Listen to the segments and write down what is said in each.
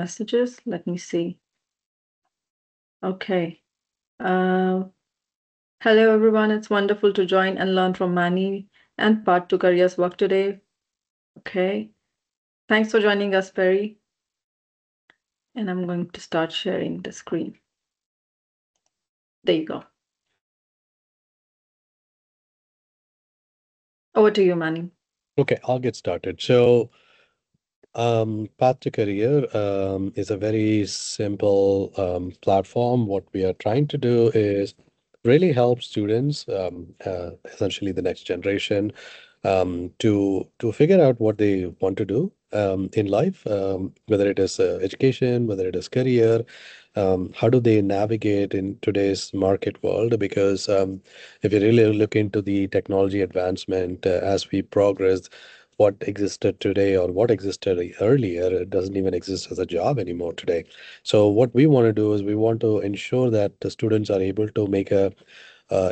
messages. Let me see. Okay. Uh, Hello, everyone. It's wonderful to join and learn from Manny and PathtoCareer's work today. Okay. Thanks for joining us, Perry. And I'm going to start sharing the screen. There you go. Over to you, Manny. Okay, I'll get started. So, Path to Career is a very simple platform. What we are trying to do is really help students, essentially the next generation, to figure out what they want to do in life, whether it is education, whether it is career, how do they navigate in today's market world? Because if you really look into the technology advancement as we progress, what existed today or what existed earlier, it doesn't even exist as a job anymore today. So what we want to do is we want to ensure that the students are able to make a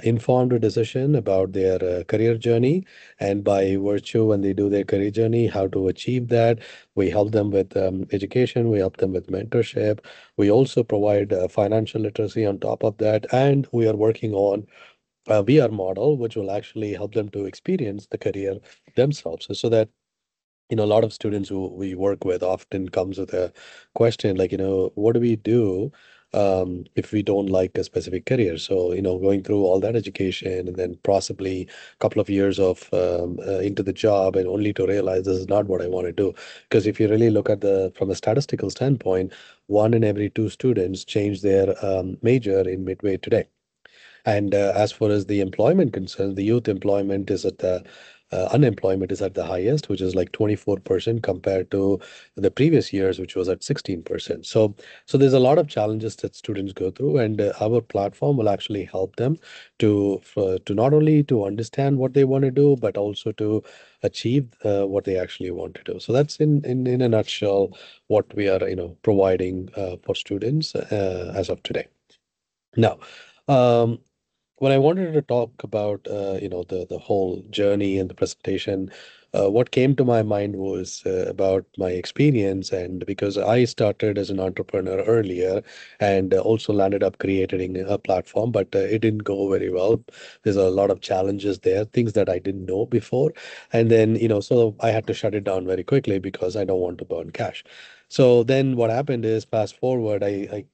informed decision about their career journey, and by virtue when they do their career journey, how to achieve that. We help them with education, we help them with mentorship, we also provide financial literacy on top of that, and we are working on a VR model which will actually help them to experience the career themselves, so that a lot of students who we work with often comes with a question like, what do we do if we don't like a specific career? So, going through all that education and then possibly a couple of years of into the job and only to realize this is not what I want to do. Because if you really look at from a statistical standpoint, one in every two students change their major in midway today. And as far as the employment concerned, the youth employment is at the unemployment is at the highest, which is like 24% compared to the previous years, which was at 16%. So there's a lot of challenges that students go through, and our platform will actually help them to not only to understand what they want to do, but also to achieve what they actually want to do. So that's in a nutshell what we are providing for students as of today. Now, um, when I wanted to talk about the whole journey and the presentation, what came to my mind was about my experience, and because I started as an entrepreneur earlier and also landed up creating a platform, but it didn't go very well. There's a lot of challenges there, things that I didn't know before, and then so I had to shut it down very quickly because I don't want to burn cash. So then what happened is, fast forward, I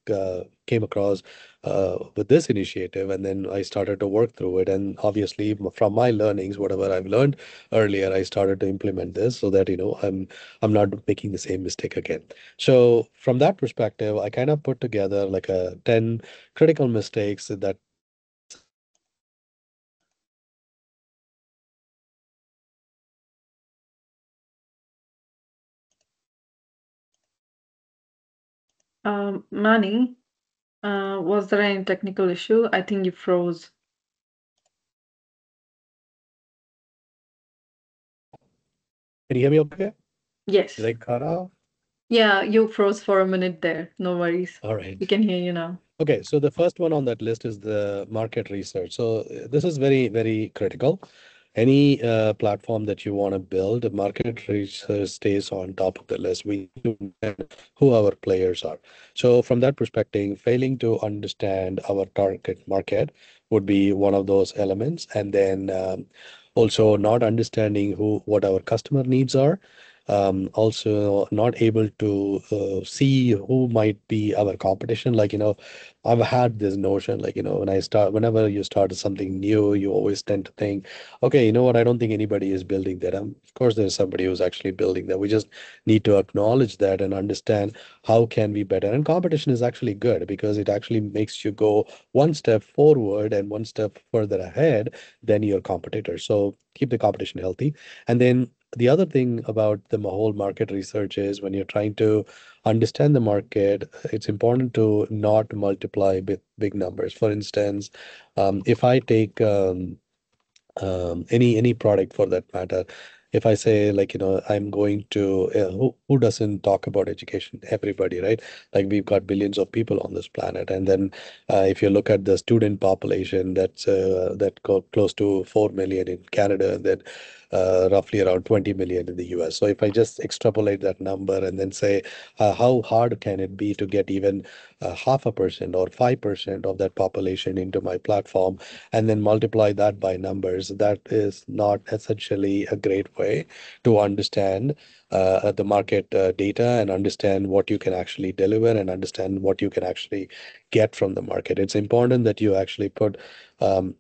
came across with this initiative, and then I started to work through it. And obviously, from my learnings, whatever I've learned earlier, I started to implement this so that I'm not making the same mistake again. So from that perspective, I kind of put together like a 10 critical mistakes that Manny, was there any technical issue? I think you froze. can you hear me okay? Did Yes. I cut off? Yeah, you froze for a minute there. No worries. All right. We can hear you now. Okay, so the first one on that list is the market research. So this is very, very critical. Any platform that you want to build, market research stays on top of the list. We need to understand who our players are. So from that perspective, failing to understand our target market would be one of those elements. And then also not understanding what our customer needs are. Also not able to see who might be our competition. Like, I've had this notion, like, whenever you start something new, you always tend to think, okay, you know what, I don't think anybody is building that. Of course, there's somebody who's actually building that. We just need to acknowledge that and understand how can we better. And competition is actually good because it actually makes you go one step forward and one step further ahead than your competitor. So keep the competition healthy. And then the other thing about the whole market research is when you're trying to understand the market, it's important to not multiply big numbers. For instance, if I take any product for that matter, if I say, like, I'm going to who doesn't talk about education? Everybody, right? Like, we've got billions of people on this planet, and then if you look at the student population, that's close to 4 million in Canada, and then roughly around 20 million in the US. So if I just extrapolate that number and then say, how hard can it be to get even 0.5% or 5% of that population into my platform, and then multiply that by numbers, that is not essentially a great way to understand the market data and understand what you can actually deliver and understand what you can actually get from the market. It's important that you actually put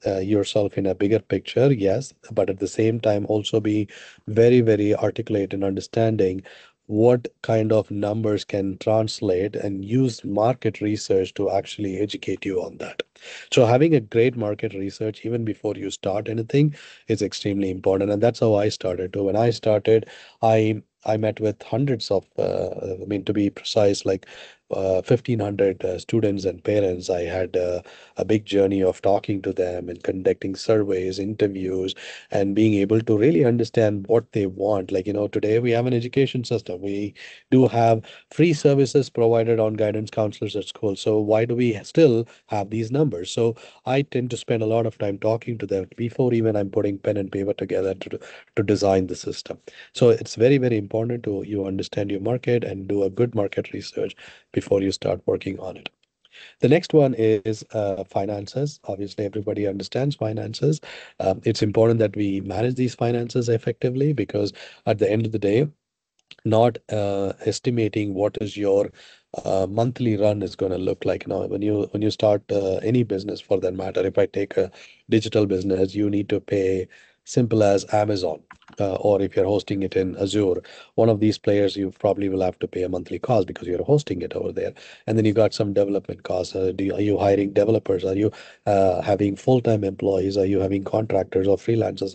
yourself in a bigger picture, yes, but at the same time also be very, very articulate in understanding what kind of numbers can translate and use market research to actually educate you on that. So having a great market research even before you start anything is extremely important. And that's how I started too. When I started, I met with hundreds of, I mean, to be precise, like 1,500 students and parents. I had a big journey of talking to them and conducting surveys, interviews, and being able to really understand what they want. Like, today we have an education system. We do have free services provided on guidance counselors at school. So why do we still have these numbers? So I tend to spend a lot of time talking to them before even I'm putting pen and paper together to design the system. So it's very, very important to you understand your market and do a good market research before you start working on it. The next one is finances. Obviously, everybody understands finances. It's important that we manage these finances effectively, because at the end of the day, not estimating what is your monthly run is going to look like. Now, when you start any business for that matter, if I take a digital business, you need to pay simple as Amazon. Or if you're hosting it in Azure, one of these players, you probably will have to pay a monthly cost because you're hosting it over there. And then you got some development costs. Are you hiring developers? Are you having full-time employees? Are you having contractors or freelancers?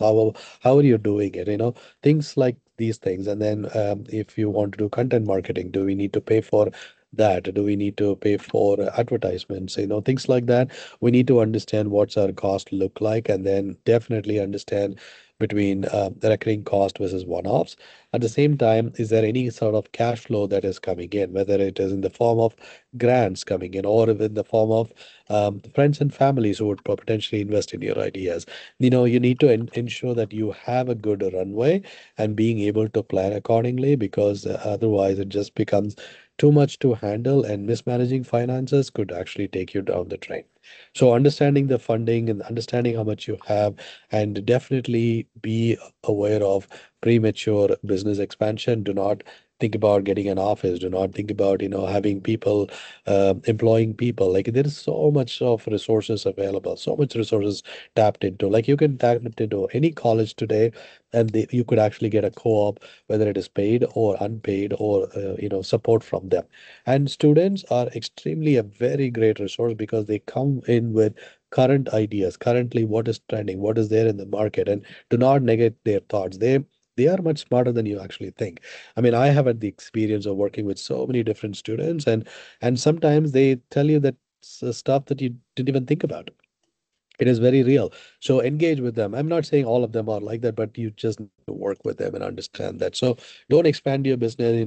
How are you doing it? Things like these things. And then if you want to do content marketing, do we need to pay for that? Do we need to pay for advertisements? Things like that. We need to understand what's our cost look like, and then definitely understand between the recurring cost versus one-offs. At the same time, is there any sort of cash flow that is coming in, whether it is in the form of grants coming in or in the form of friends and families who would potentially invest in your ideas? You need to ensure that you have a good runway and being able to plan accordingly, because otherwise it just becomes too much to handle, and mismanaging finances could actually take you down the drain. So understanding the funding and understanding how much you have, and definitely be aware of premature business expansion. Do not think about getting an office. Do not think about having people, employing people. Like, there is so much of resources available, so much resources tapped into. Like, you can tap into any college today, and you could actually get a co-op, whether it is paid or unpaid, or support from them. And students are extremely a very great resource, because they come in with current ideas, currently what is trending, what is there in the market, and do not negate their thoughts. They are much smarter than you actually think. I mean, I have had the experience of working with so many different students, and sometimes they tell you that stuff that you didn't even think about. It is very real. So engage with them. I'm not saying all of them are like that, but you just need to work with them and understand that. So don't expand your business,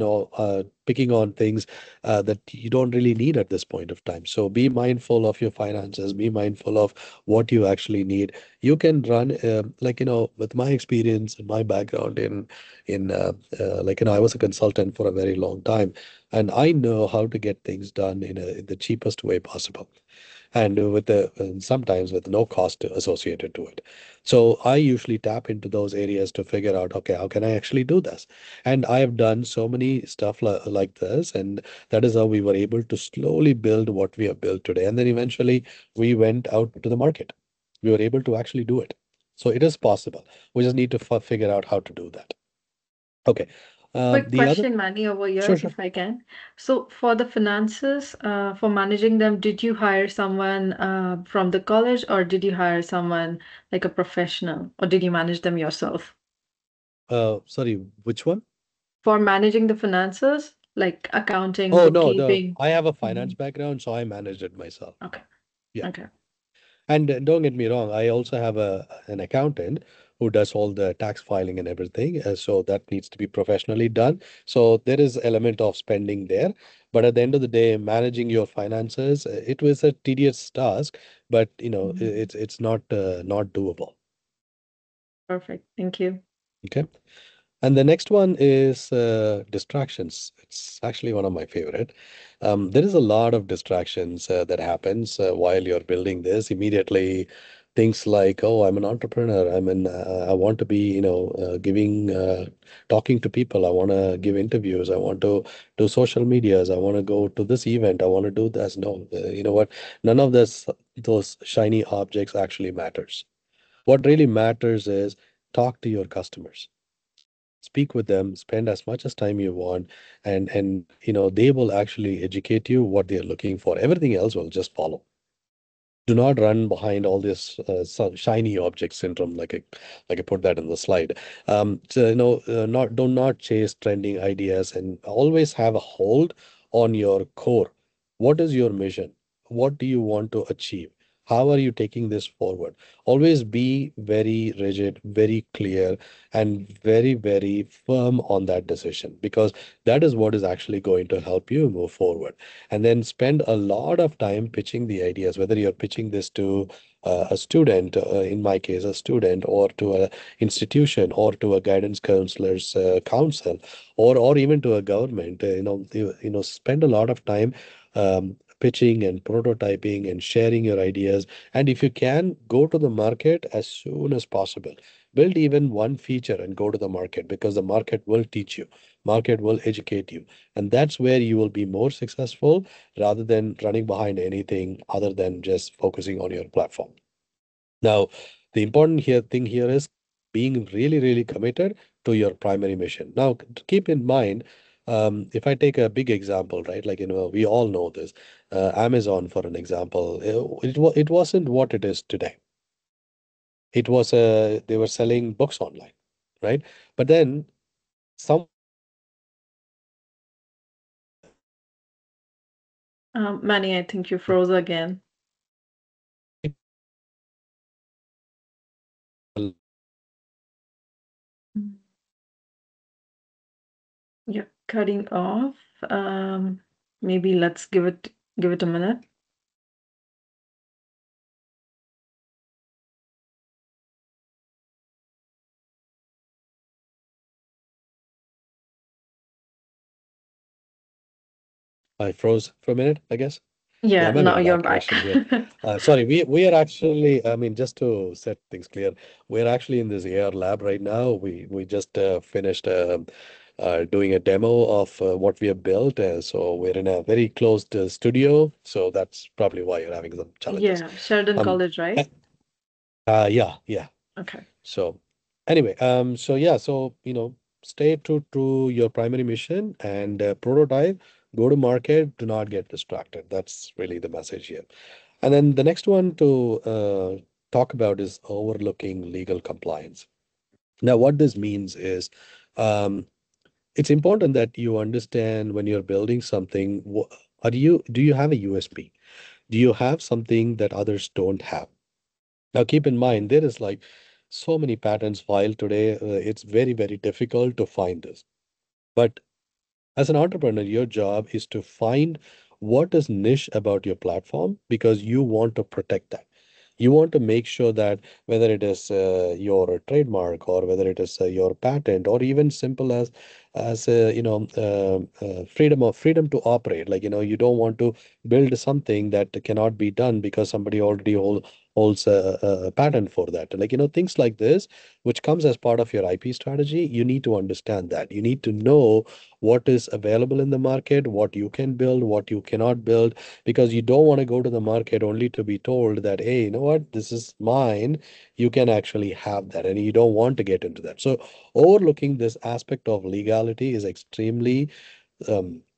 picking on things that you don't really need at this point of time. So be mindful of your finances, be mindful of what you actually need. You can run, like, with my experience and my background I was a consultant for a very long time, and I know how to get things done in the cheapest way possible, and sometimes with no cost associated to it. So I usually tap into those areas to figure out, okay, how can I actually do this? And I have done so many stuff like this, and that is how we were able to slowly build what we have built today. And then eventually we went out to the market. We were able to actually do it. So it is possible. We just need to figure out how to do that. Okay. Quick The other, question, Manny, over sure, here, sure. if I can. So, for the finances, for managing them, did you hire someone from the college, or did you hire someone like a professional, or did you manage them yourself? Sorry, which one? For managing the finances, like accounting, Oh, no, the bookkeeping. I have a finance Mhm. background, so I managed it myself. Okay. Yeah. Okay. And don't get me wrong, I also have an accountant who does all the tax filing and everything. So that needs to be professionally done. So there is element of spending there. But at the end of the day, managing your finances, it was a tedious task, but Mhm. it's not doable. Perfect. Thank you. Okay. And the next one is distractions. It's actually one of my favorite. There is a lot of distractions that happens while you're building this. Immediately, things like, "Oh, I'm an entrepreneur. I want to be, talking to people. I want to give interviews. I want to do social medias. I want to go to this event. I want to do this." No, you know what? None of those shiny objects actually matters. What really matters is talk to your customers, speak with them, spend as much as time you want, and they will actually educate you what they're looking for. Everything else will just follow. Do not run behind all this shiny object syndrome, like I put that in the slide. So, not do not chase trending ideas, and always have a hold on your core. What is your mission? What do you want to achieve? How are you taking this forward? Always be very rigid, very clear, and very, very firm on that decision, because that is what is actually going to help you move forward. And then spend a lot of time pitching the ideas, whether you're pitching this to a student, in my case a student, or to a institution, or to a guidance counselor's council, or even to a government. Spend a lot of time pitching and prototyping and sharing your ideas. And if you can, go to the market as soon as possible. Build even one feature and go to the market, because the market will teach you, market will educate you, and that's where you will be more successful, rather than running behind anything other than just focusing on your platform. Now, the important thing here is being really, really committed to your primary mission. Now, keep in mind, if I take a big example, right? Like, we all know this. Amazon, for an example, it wasn't what it is today. It was they were selling books online, right? But then some Manny, I think you froze again. Mm. Yeah, cutting off. Maybe let's give it a minute. I froze for a minute, I guess. Yeah, Yeah, I'm having now a you're bad back. connection here. Sorry, we are actually, I mean, just to set things clear, we're actually in this AR lab right now. We just finished doing a demo of what we have built. So we're in a very closed studio. So that's probably why you're having some challenges. Yeah, Sheridan Um, College, uh, right? yeah, yeah. Okay. So anyway, so yeah, so stay true to your primary mission and prototype, go to market, do not get distracted. That's really the message here. And then the next one to talk about is overlooking legal compliance. Now, what this means is um, it's important that you understand when you're building something, do you have a USP? Do you have something that others don't have? Now, keep in mind, there is like so many patents filed today. It's very, very difficult to find this. But as an entrepreneur, your job is to find what is niche about your platform, because you want to protect that. You want to make sure that whether it is your trademark, or whether it is your patent, or even simple as freedom to operate. Like, you don't want to build something that cannot be done because somebody already holds a patent for that. Like, things like this, which comes as part of your IP strategy. You need to understand that. You need to know what is available in the market, what you can build, what you cannot build, because you don't want to go to the market only to be told that, hey, you know what, this is mine. You can actually have that, and you don't want to get into that. So, overlooking this aspect of legality is extremely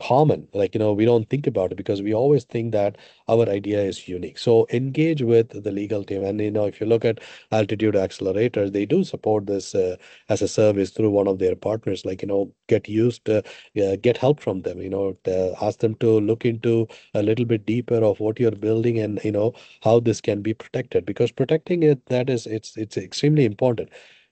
common. Like, we don't think about it because we always think that our idea is unique. So engage with the legal team. And, if you look at Altitude Accelerator, they do support this as a service through one of their partners. Like, get help from them, ask them to look into a little bit deeper of what you're building, and, how this can be protected, because protecting it, it's extremely important.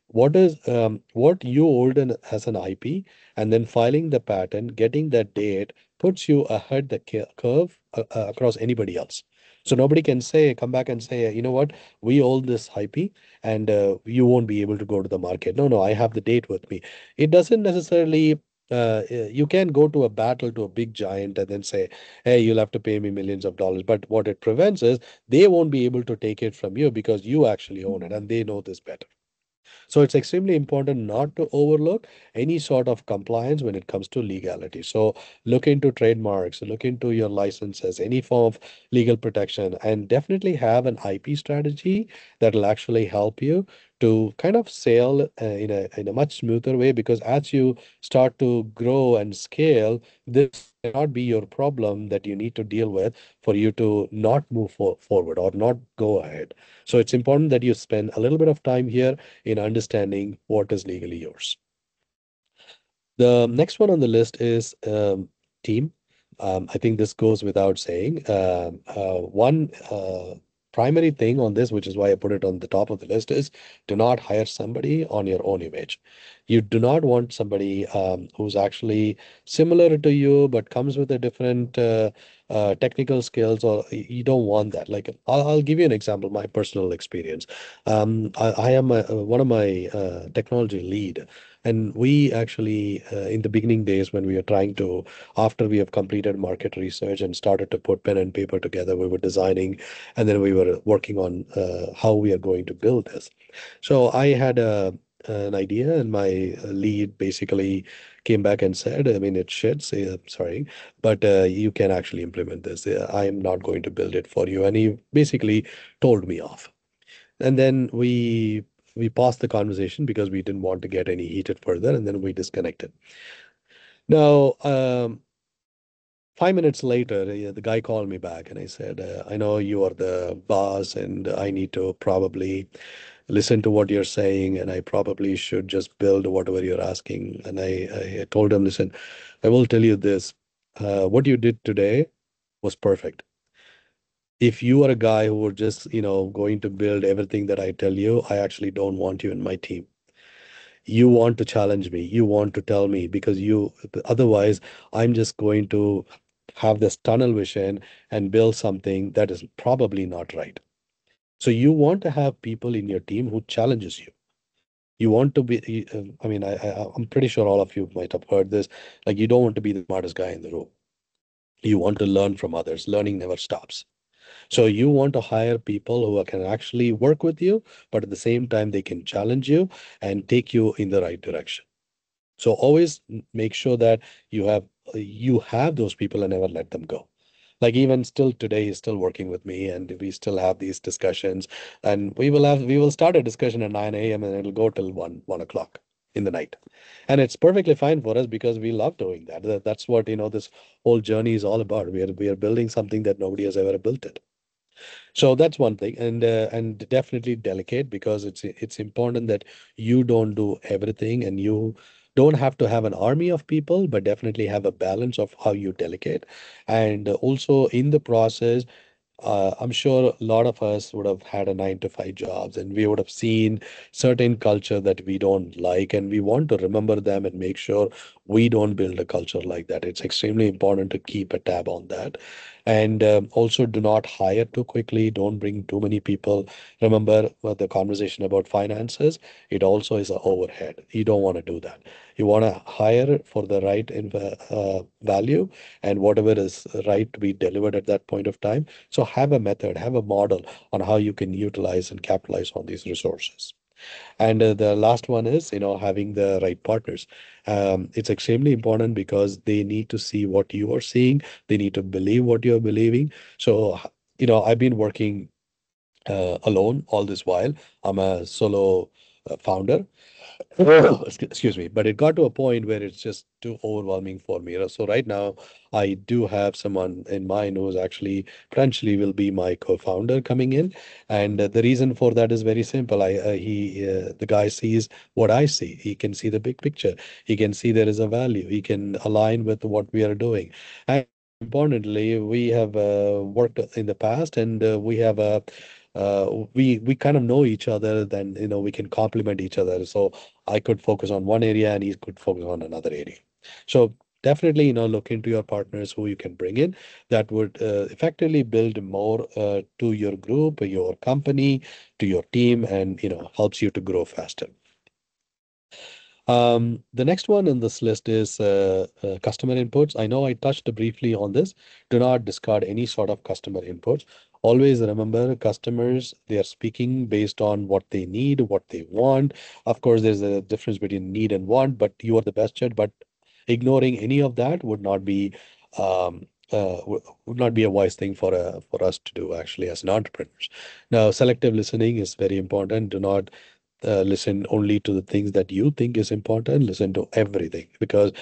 What you hold as an IP, and then filing the patent, getting that date, puts you ahead the curve across anybody else. So nobody can say, come back and say, you know what, we own this IP and you won't be able to go to the market. No, no, I have the date with me. It doesn't necessarily, you can go to a battle to a big giant and then say, hey, you'll have to pay me millions of dollars. But what it prevents is they won't be able to take it from you because you actually own it and they know this better. So it's extremely important not to overlook any sort of compliance when it comes to legality. So look into trademarks, look into your licenses, any form of legal protection, and definitely have an IP strategy that will actually help you to kind of sail in a much smoother way, because as you start to grow and scale, this cannot be your problem that you need to deal with for you to not move forward or not go ahead. So it's important that you spend a little bit of time here in understanding what is legally yours. The next one on the list is team. I think this goes without saying. One primary thing on this, which is why I put it on the top of the list, is do not hire somebody on your own image. You do not want somebody who's actually similar to you but comes with a different technical skills, or you don't want that. Like I'll give you an example, my personal experience. I am one of my technology lead. And we actually, in the beginning days when we were trying to, after we have completed market research and started to put pen and paper together, we were designing and then we were working on how we are going to build this. So I had an idea, and my lead basically came back and said, I mean, it's shit, say, sorry, but you can actually implement this. I am not going to build it for you. And he basically told me off. And then we paused the conversation because we didn't want to get any heated further, and then we disconnected. Now, 5 minutes later, the guy called me back and I said, I know you are the boss and I need to probably listen to what you're saying and I probably should just build whatever you're asking. And I told him, listen, I will tell you this. What you did today was perfect. If you are a guy who are just, going to build everything that I tell you, I actually don't want you in my team. You want to challenge me, you want to tell me, because you otherwise I'm just going to have this tunnel vision and build something that is probably not right. So you want to have people in your team who challenges you. You want to be I mean I'm pretty sure all of you might have heard this, like you don't want to be the smartest guy in the room. You want to learn from others. Learning never stops. So you want to hire people who can actually work with you, but at the same time they can challenge you and take you in the right direction. So always make sure that you have those people and never let them go. Like even still today, he's still working with me, and we still have these discussions. And we will start a discussion at 9 a.m. and it'll go till one o'clock in the night. And it's perfectly fine for us because we love doing that. That's what this whole journey is all about. We are building something that nobody has ever built it. So that's one thing, and definitely delegate, because it's important that you don't do everything, and you don't have to have an army of people, but definitely have a balance of how you delegate. And also in the process, I'm sure a lot of us would have had a 9 to 5 jobs and we would have seen certain culture that we don't like, and we want to remember them and make sure we don't build a culture like that. It's extremely important to keep a tab on that. And also do not hire too quickly. Don't bring too many people. Remember the conversation about finances, it also is an overhead. You don't want to do that. You want to hire for the right value, and whatever is right to be delivered at that point of time. So have a method, have a model on how you can utilize and capitalize on these resources. And the last one is, having the right partners. It's extremely important because they need to see what you are seeing. They need to believe what you're believing. So, I've been working alone all this while. I'm a solo founder. Excuse me, but it got to a point where it's just too overwhelming for me. So right now, I do have someone in mind who's actually potentially will be my co-founder coming in, and the reason for that is very simple. The guy sees what I see. He can see the big picture. He can see there is a value. He can align with what we are doing, and more importantly, we have worked in the past, and we kind of know each other. Then we can complement each other. So I could focus on one area and he could focus on another area. So definitely, look into your partners who you can bring in that would effectively build more to your group, your company, to your team, and helps you to grow faster. The next one in this list is customer inputs. I know I touched briefly on this. Do not discard any sort of customer inputs. Always remember customers, they are speaking based on what they need, what they want. Of course, there's a difference between need and want, but you are the best judge. But ignoring any of that would not be a wise thing for us to do actually as an entrepreneurs. Now, selective listening is very important. Do not listen only to the things that you think is important. Listen to everything because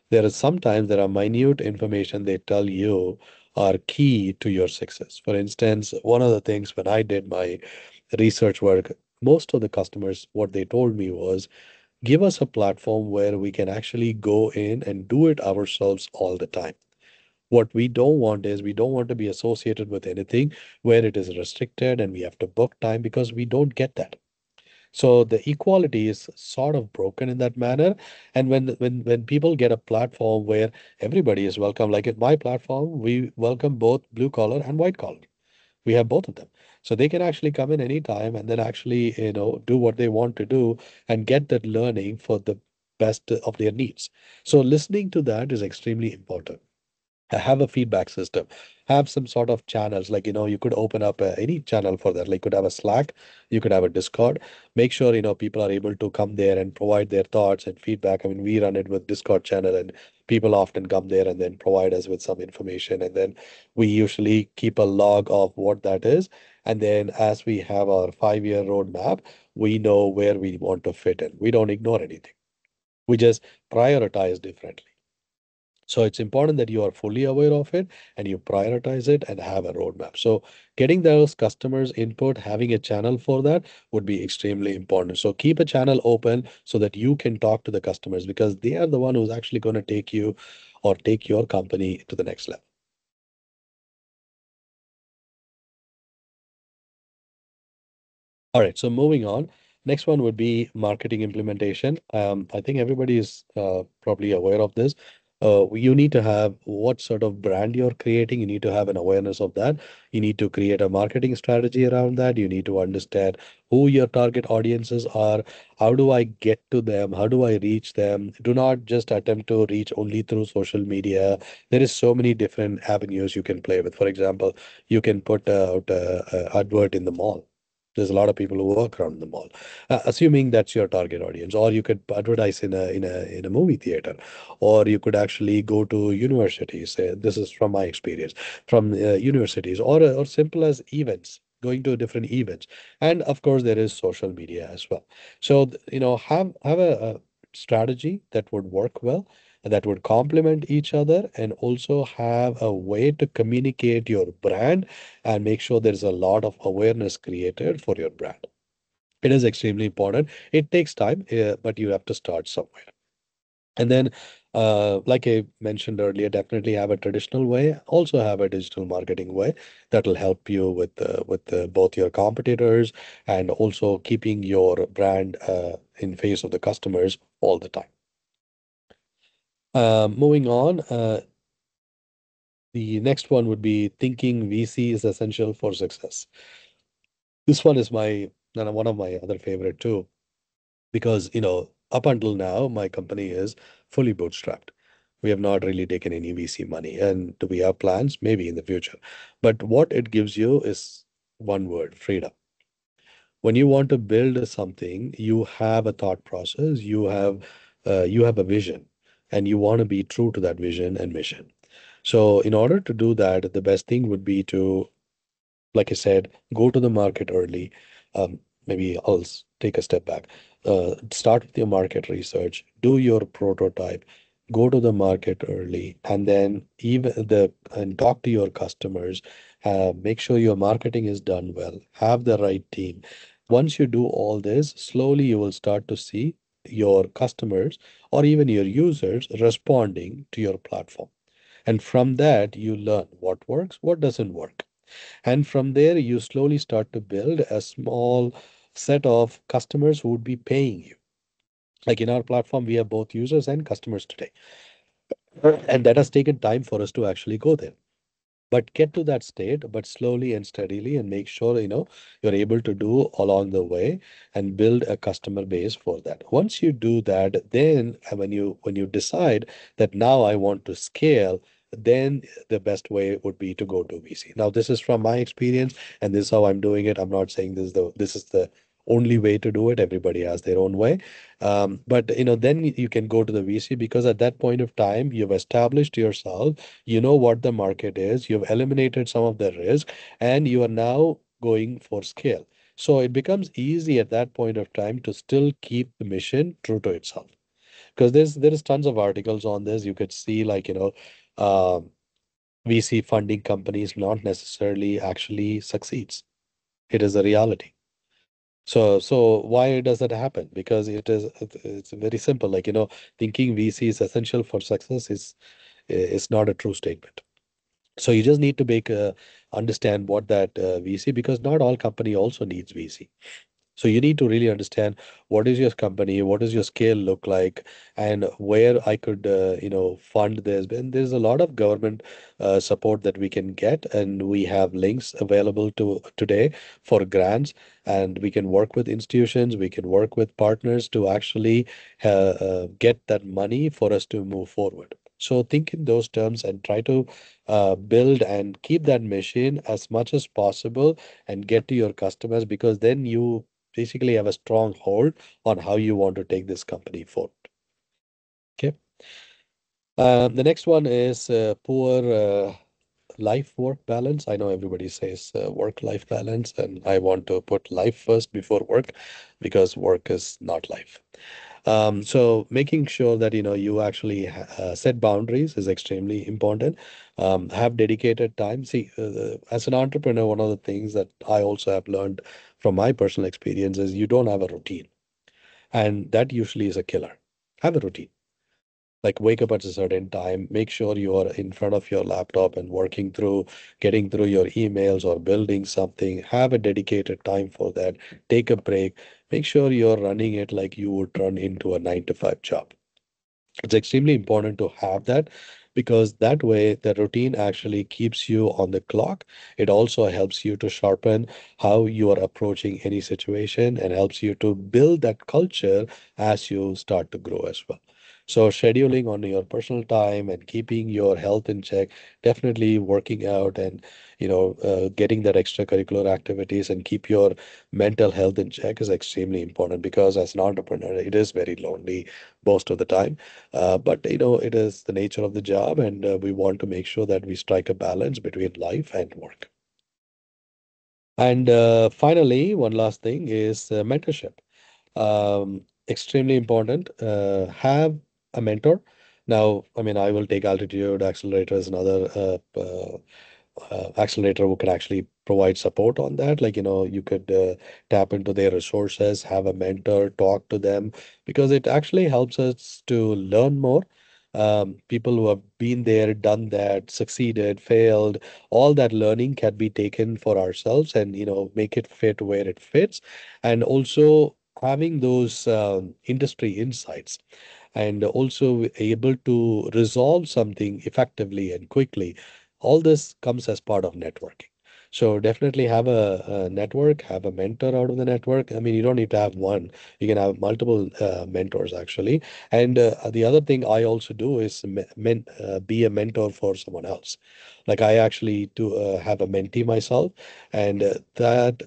there are minute information they tell you are key to your success. For instance, one of the things when I did my research work, most of the customers, what they told me was, give us a platform where we can actually go in and do it ourselves all the time. What we don't want is we don't want to be associated with anything where it is restricted and we have to book time because we don't get that. So the equality is sort of broken in that manner. And when people get a platform where everybody is welcome, like at my platform, we welcome both blue collar and white collar. We have both of them. So they can actually come in anytime and then actually, do what they want to do and get that learning for the best of their needs. So listening to that is extremely important. Have a feedback system, have some sort of channels, like you could open up any channel for that, like you could have a Slack, you could have a Discord. Make sure people are able to come there and provide their thoughts and feedback. I mean, we run it with Discord channel, and people often come there and then provide us with some information, and then we usually keep a log of what that is. And then as we have our 5-year roadmap, we know where we want to fit in. We don't ignore anything, we just prioritize differently. So it's important that you are fully aware of it and you prioritize it and have a roadmap. So getting those customers' input, having a channel for that would be extremely important. So keep a channel open so that you can talk to the customers because they are the one who's actually going to take you or take your company to the next level. All right, so moving on. Next one would be marketing implementation. I think everybody is probably aware of this. You need to have what sort of brand you're creating. You need to have an awareness of that. You need to create a marketing strategy around that. You need to understand who your target audiences are. How do I get to them? How do I reach them? Do not just attempt to reach only through social media. There is so many different avenues you can play with. For example, you can put out a advert in the mall. There's a lot of people who work around the mall, assuming that's your target audience. Or you could advertise in a movie theater, or you could actually go to universities. This is from my experience, from universities, or simple as events, going to different events. And of course, there is social media as well. So have a strategy that would work well, that would complement each other, and also have a way to communicate your brand and make sure there's a lot of awareness created for your brand. It is extremely important. It takes time, but you have to start somewhere. And then, like I mentioned earlier, definitely have a traditional way, also have a digital marketing way that will help you with both your competitors and also keeping your brand in face of the customers all the time. Moving on, the next one would be thinking VC is essential for success. This one is one of my other favorite too, because up until now my company is fully bootstrapped. We have not really taken any VC money, and do we have plans? Maybe in the future. But what it gives you is one word: freedom. When you want to build something, you have a thought process, you have a vision, and you want to be true to that vision and mission. So in order to do that, the best thing would be to, like I said, go to the market early. Maybe take a step back. Start with your market research, do your prototype, go to the market early, and then and talk to your customers. Make sure your marketing is done well. Have the right team. Once you do all this, slowly you will start to see your customers or even your users responding to your platform. And from that, you learn what works, what doesn't work. And from there, you slowly start to build a small set of customers who would be paying you. Like in our platform, we have both users and customers today. And that has taken time for us to actually go there. But get to that state, but slowly and steadily, and make sure you're able to do along the way and build a customer base for that. Once you do that, then when you decide that now I want to scale, then the best way would be to go to VC. Now, this is from my experience, and this is how I'm doing it. I'm not saying this is the only way to do it. Everybody has their own way. But then you can go to the VC, because at that point of time, you've established yourself, you know what the market is, you've eliminated some of the risk, and you are now going for scale. So it becomes easy at that point of time to still keep the mission true to itself. Because there is tons of articles on this. You could see, like, VC funding companies not necessarily actually succeeds. It is a reality. So why does that happen? Because it's very simple. Like, thinking VC is essential for success is not a true statement. So you just need to understand what that VC, because not all company also needs VC. So you need to really understand what is your company, what does your scale look like, and where I could, fund this. And there's a lot of government support that we can get, and we have links available to today for grants, and we can work with institutions, we can work with partners to actually get that money for us to move forward. So think in those terms and try to build and keep that machine as much as possible and get to your customers, because then you basically have a strong hold on how you want to take this company forward. Okay. The next one is poor life-work balance. I know everybody says work-life balance, and I want to put life first before work, because work is not life. So making sure that you actually set boundaries is extremely important. Have dedicated time. See, as an entrepreneur, one of the things that I also have learned from my personal experience is you don't have a routine. And that usually is a killer. Have a routine. Like, wake up at a certain time, make sure you are in front of your laptop and getting through your emails or building something. Have a dedicated time for that. Take a break. Make sure you're running it like you would run into a 9 to 5 job. It's extremely important to have that, because that way the routine actually keeps you on the clock. It also helps you to sharpen how you are approaching any situation, and helps you to build that culture as you start to grow as well. So scheduling on your personal time and keeping your health in check, definitely working out, and getting that extracurricular activities and keep your mental health in check is extremely important, because as an entrepreneur, it is very lonely most of the time. But it is the nature of the job, and we want to make sure that we strike a balance between life and work. And finally, one last thing is mentorship. Extremely important. Have a mentor. Now, I mean, I will take Altitude Accelerator as another accelerator who can actually provide support on that. Like, you could tap into their resources, have a mentor, talk to them, because it actually helps us to learn more. People who have been there, done that, succeeded, failed, all that learning can be taken for ourselves, and make it fit where it fits. And also having those industry insights, and also able to resolve something effectively and quickly. All this comes as part of networking. So definitely have a network, have a mentor out of the network. I mean, you don't need to have one. You can have multiple mentors actually. And the other thing I also do is be a mentor for someone else. Like, I actually do have a mentee myself, and that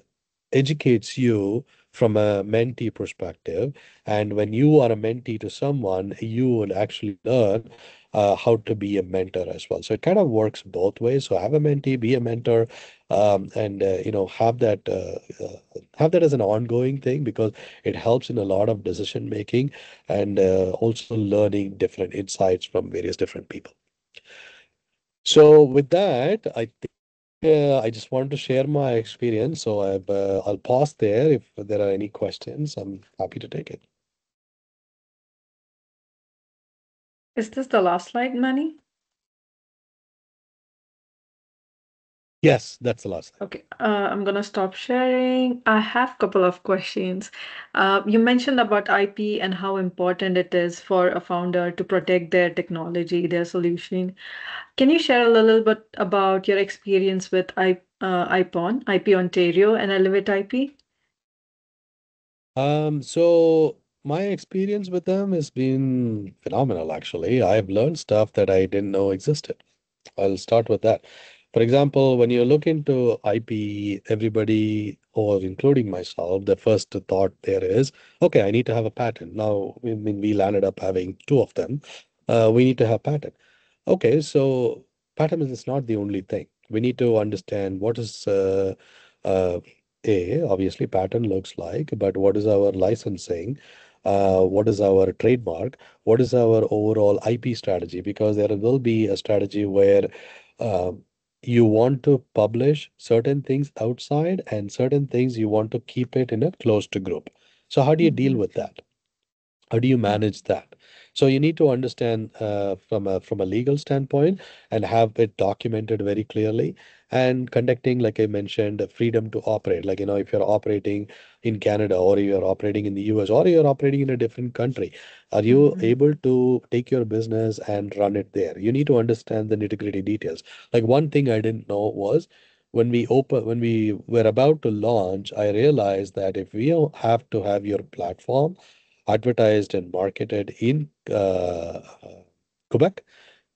educates you from a mentee perspective. And when you are a mentee to someone, you will actually learn how to be a mentor as well. So it kind of works both ways. So have a mentee, be a mentor, and have that as an ongoing thing, because it helps in a lot of decision making, and also learning different insights from various different people. So with that, I think I just wanted to share my experience. So I'll pause there. If there are any questions, I'm happy to take it. Is this the last slide, Manny? Yes, that's the last thing. Okay, I'm gonna stop sharing. I have a couple of questions. You mentioned about IP and how important it is for a founder to protect their technology, their solution. Can you share a little bit about your experience with IPON, IP Ontario, and Elevate IP? So my experience with them has been phenomenal, actually. I've learned stuff that I didn't know existed. I'll start with that. For example, when you look into IP, everybody, or including myself, the first thought there is, okay, I need to have a patent. Now, I mean, we landed up having two of them. We need to have patent. Okay, so pattern is not the only thing. We need to understand what is uh, obviously pattern looks like, but what is our licensing? What is our trademark? What is our overall IP strategy? Because there will be a strategy where uh, you want to publish certain things outside and certain things you want to keep it in a closed group. So how do you deal Mhm, with that? How do you manage that? So you need to understand from a legal standpoint and have it documented very clearly and conducting, like I mentioned, the freedom to operate. Like, if you're operating in Canada or you're operating in the US or you're operating in a different country, are you mhm, able to take your business and run it there? You need to understand the nitty-gritty details. Like one thing I didn't know was when we were about to launch, I realized that if we have to have your platform advertised and marketed in Quebec,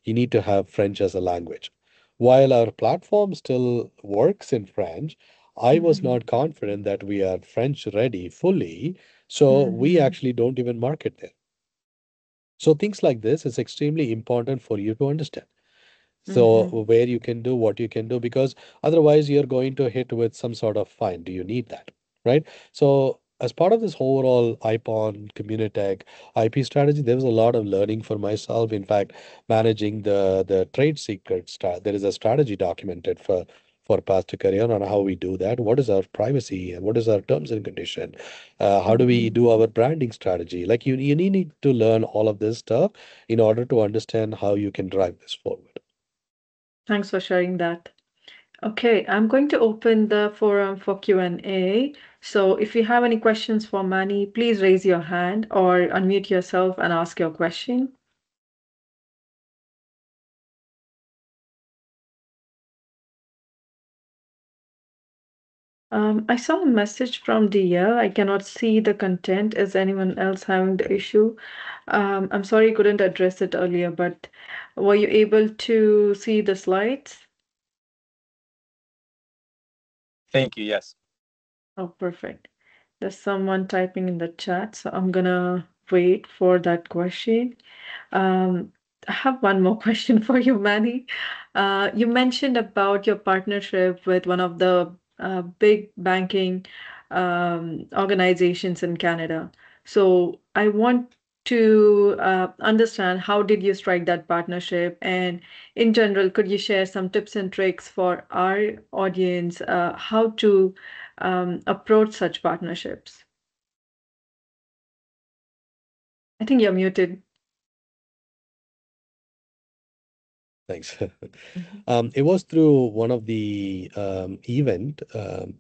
you need to have French as a language. While our platform still works in French, I was mhm, not confident that we are French ready fully, so we mhm, actually don't even market there. So things like this is extremely important for you to understand. So mhm. where you can do what you can do, because otherwise you're going to hit with some sort of fine. Do you need that? Right? So as part of this overall IPON Communitech IP strategy, there was a lot of learning for myself. In fact, managing the trade secret there is a strategy documented for PathtoCareer on how we do that. What is our privacy and what is our terms and condition? How do we Mhm. do our branding strategy? Like you need to learn all of this stuff in order to understand how you can drive this forward. Thanks for sharing that. Okay, I'm going to open the forum for Q&A. So if you have any questions for Manny, please raise your hand or unmute yourself and ask your question. I saw a message from Dia. I cannot see the content. Is anyone else having the issue? I'm sorry I couldn't address it earlier, but were you able to see the slides? Thank you. Yes. Oh, perfect. There's someone typing in the chat, so I'm gonna wait for that question. Um, I have one more question for you, Manny. You mentioned about your partnership with one of the big banking organizations in Canada. So I want to understand how did you strike that partnership, and in general, could you share some tips and tricks for our audience how to approach such partnerships? I think you're muted. Thanks. Mhm. It was through one of the event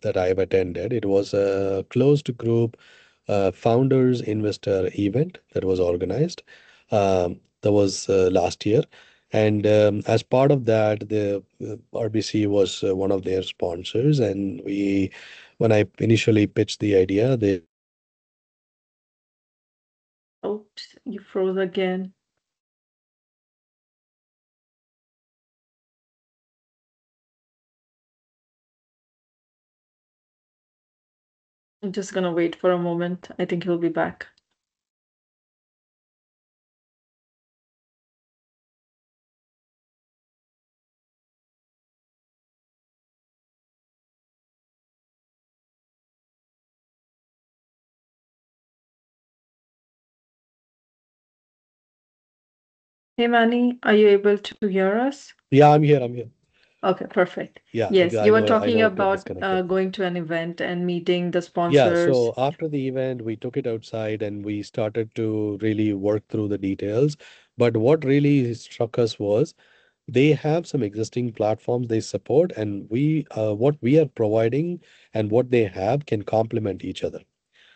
that I have attended. It was a closed group founders investor event that was organized. That was last year, and as part of that, the RBC was one of their sponsors. And when I initially pitched the idea, they Oops, you froze again. I'm just gonna wait for a moment. I think he'll be back. Hey Manny, are you able to hear us? yeah, I'm here. I'm here. Okay, perfect. Yeah, Yes, you were I talking know it got about disconnected. going to an event and meeting the Yeah, sponsors. so after the event, we took it outside and we started to really work through the details. But what really struck us was They have some existing platforms they support, and what we are providing and what they have can complement each other.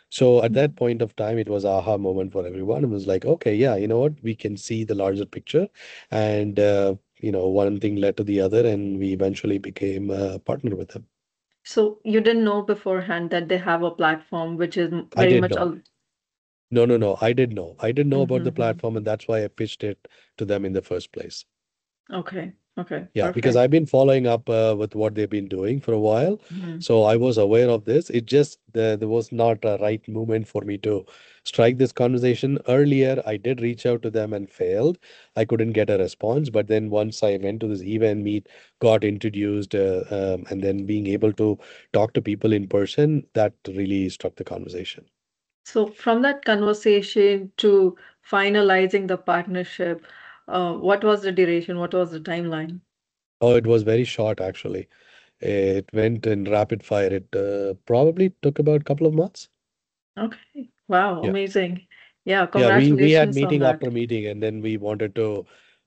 So at that Mhm. point of time, it was aha moment for everyone. It was like, okay, yeah, you know what? We can see the larger picture, and one thing led to the other, and we eventually became a partner with them. So you didn't know beforehand that they have a platform which is I very did much know. al No, no, no. I did know. I did know about the Mhm. platform, and that's why I pitched it to them in the first place. Okay, okay, Yeah, because perfect. I've been following up with what they've been doing for a while. Mhm. So I was aware of this. It just there was not a right moment for me to strike this conversation. Earlier, I did reach out to them and failed. I couldn't get a response. But then once I went to this event, meet, got introduced, and then being able to talk to people in person, that really struck the conversation. So from that conversation to finalizing the partnership, what was the duration? What was the timeline? Oh, it was very short, actually. It went in rapid fire. It probably took about a couple of months. Okay, wow, Yeah. amazing. Yeah, Yeah, we had congratulations on meeting that. after meeting, and then we wanted to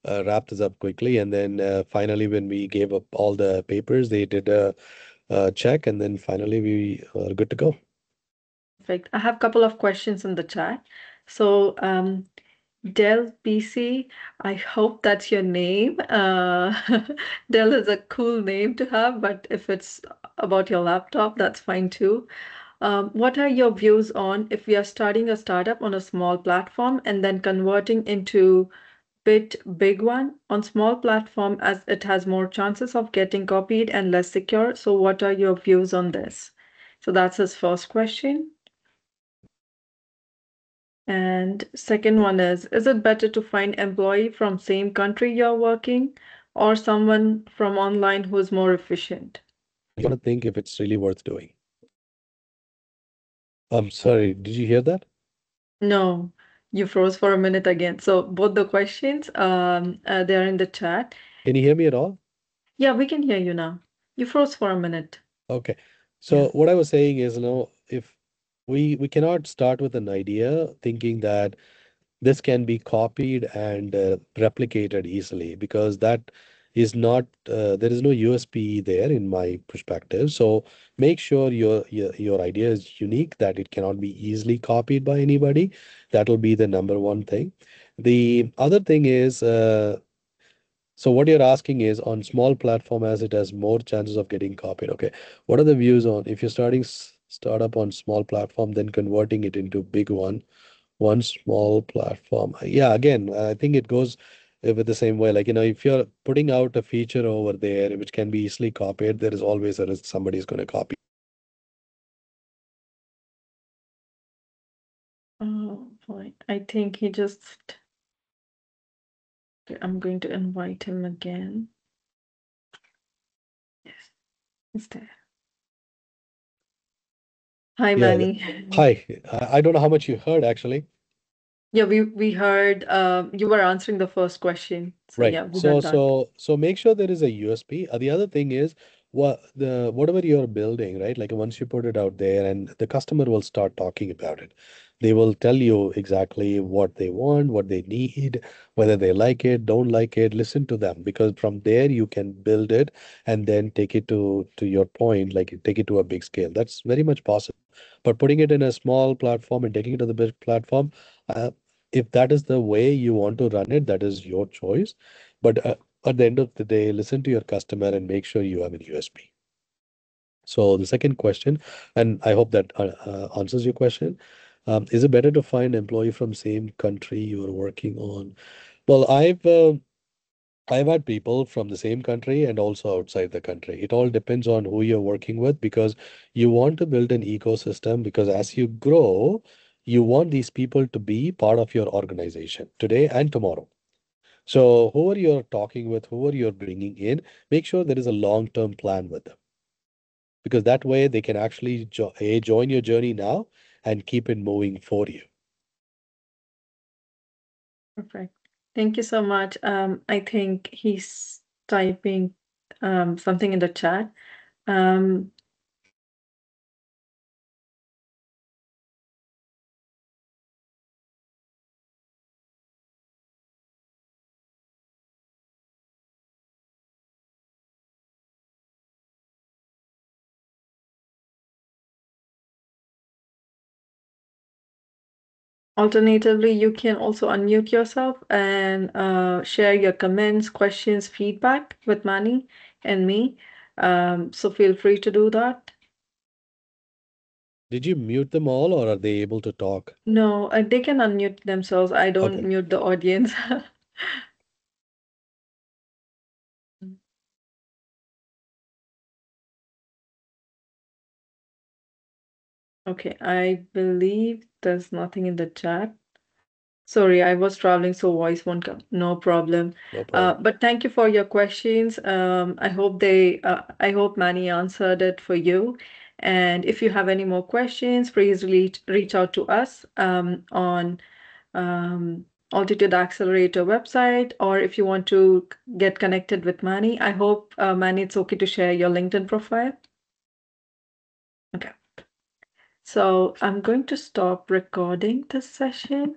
wrap this up quickly. And then finally, when we gave up all the papers, they did a check, and then finally we are good to go. Perfect. I have a couple of questions in the chat. So, Dell PC, I hope that's your name. Dell is a cool name to have, but if it's about your laptop, that's fine too. What are your views on if we are starting a startup on a small platform and then converting into bit big one on small platform as it has more chances of getting copied and less secure? So what are your views on this? So that's his first question. And second one is it better to find employee from same country you're working or someone from online who's more efficient? You want to think if it's really worth doing. I'm sorry, did you hear that? No, you froze for a minute again. So both the questions, they're in the chat. Can you hear me at all? Yeah, we can hear you now. You froze for a minute. Okay. Yeah. So what I was saying is, if we cannot start with an idea thinking that this can be copied and replicated easily because that is not there is no USP there in my perspective. So make sure your idea is unique, that it cannot be easily copied by anybody. That will be the number one thing. The other thing is so what you're asking is on small platform as it has more chances of getting copied. Okay. What are the views on if you're starting startup on small platform, then converting it into big one small platform? Yeah, again, I think it goes with the same way. Like, if you're putting out a feature over there which can be easily copied, there is always a risk somebody's going to copy. Oh boy, I think he just. Okay, I'm going to invite him again. Yes, he's there. Hi, Yeah. Manny. Hi. I don't know how much you heard actually. Yeah, we heard you were answering the first question. So Right. yeah, we So heard that. so so make sure there is a USP. The other thing is whatever you're building, right? Like once you put it out there and the customer will start talking about it. They will tell you exactly what they want, what they need, whether they like it, don't like it. Listen to them because from there you can build it and then take it to your point, like take it to a big scale. That's very much possible. But putting it in a small platform and taking it to the big platform, uh, if that is the way you want to run it, that is your choice. But at the end of the day, listen to your customer and make sure you have a USP. So the second question, and I hope that answers your question. Is it better to find employee from same country you are working on? Well, I've had people from the same country and also outside the country. It all depends on who you're working with because you want to build an ecosystem because as you grow, you want these people to be part of your organization today and tomorrow. So whoever you're talking with, whoever you're bringing in, make sure there is a long-term plan with them because that way they can actually join your journey now and keep it moving for you. Perfect. Thank you so much. I think he's typing something in the chat. Um, Alternatively, you can also unmute yourself and share your comments, questions, feedback with Manny and me. So feel free to do that. Did you mute them all, or are they able to talk? No, they can unmute themselves. I don't Okay. mute the audience. Okay, I believe there's nothing in the chat. Sorry, I was traveling, so voice won't come. No problem. No problem. But thank you for your questions. I hope Manny answered it for you. And if you have any more questions, please reach out to us on Altitude Accelerator website, or if you want to get connected with Manny. I hope, Manny, it's okay to share your LinkedIn profile. Okay. So I'm going to stop recording this session.